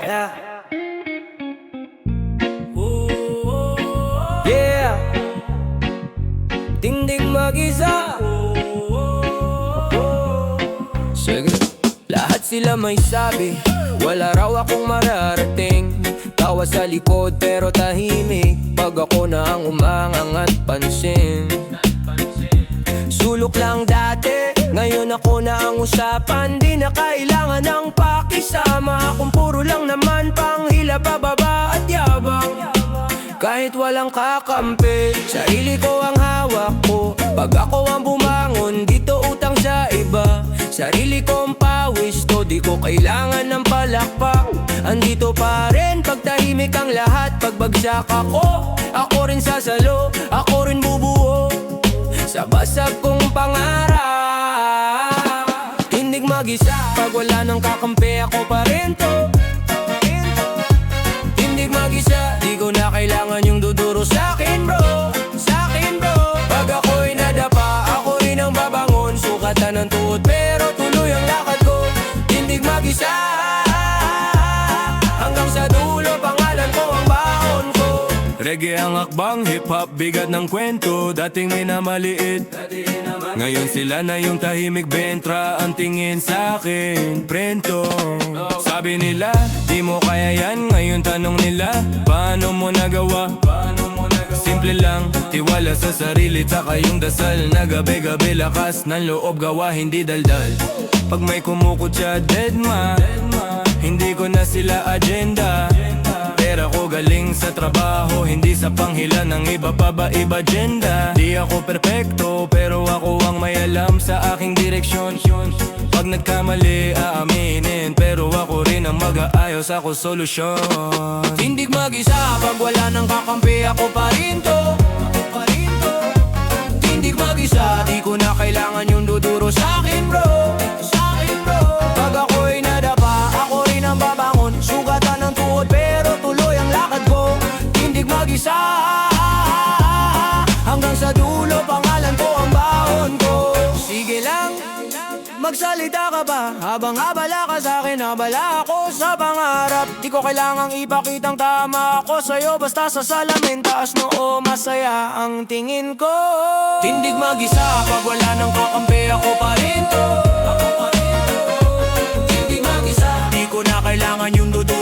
Yeah. Yeah. Dingding mag-isa. Sige. Lahat sila may sabi, wala raw akong mararating. Tawa sa likod pero tahimik pag ako na ang umangangat pansin. Sulok lang dati, ngayon ako na ang usapan. Di na kailangan ng pakisama, kung puro lang naman panghila, bababa at yabang. Kahit walang kakampi, sarili ko ang hawak ko. Pag ako ang bumangon, dito utang sa iba. Sarili kong pawis to, di ko kailangan ng palakpak. Andito pa rin pag tahimik ang lahat. Pagbagsak ako rin sasalo, ako rin bubuo sa basag kong pangarap. Tindig mag-isa, pag wala nang kakampi, ako pa rin to. Tindig mag-isa, di ko na kailangan yung duduro sa'kin bro, sa'kin bro. Pag ako'y nadapa, ako rin ang babangon. Sukatan ng tuhod pero tuloy ang lakad ko. Tindig mag-isa, hanggang sa dulo, pangalan ko ang baon ko. Reggae ang akbang, hip-hop, bigat ng kwento. Dating minamaliit, ngayon sila na yung tahimik bentra. Ang tingin sa'kin, prento. Sabi nila, di mo kaya yan. Ngayon tanong nila, paano mo nagawa? Simple lang, tiwala sa sarili, tsaka yung dasal na gabi-gabi lakas ng loob gawa, hindi daldal. Pag may kumukutya, deadma, hindi ko na sila agenda. Pera ko galing sa trabaho, hindi sa panghila ng iba pa ba iba agenda. Di ako perpekto, pero ako ang may alam sa aking direksyon. Pag nagkamali, aaminin, pero ako rin ang mag-aayos, ako solusyon. Tindig mag-isa, pag wala nang kakampi, ako pa rin to. Tindig mag-isa, di ko na kailangan yung duduro sa'kin bro, sa'kin bro. Pag ako'y nadapa, ako rin ang babangon. Sugatan ng tuhod pero tuloy ang lakad ko. Tindig mag-isa, hanggang sa dulo, pangalan ko ang baon ko. Sige lang, magsalita ka ba? Habang abala ka sa'kin, abala ako sa pangarap. Di ko kailangang ipakitang tama ako sa'yo, basta sa salamin, taas noo, masaya ang tingin ko. Tindig mag-isa, pag wala nang kakampi, ako pa rin to. Tindig mag-isa, di ko na kailangan yung dudu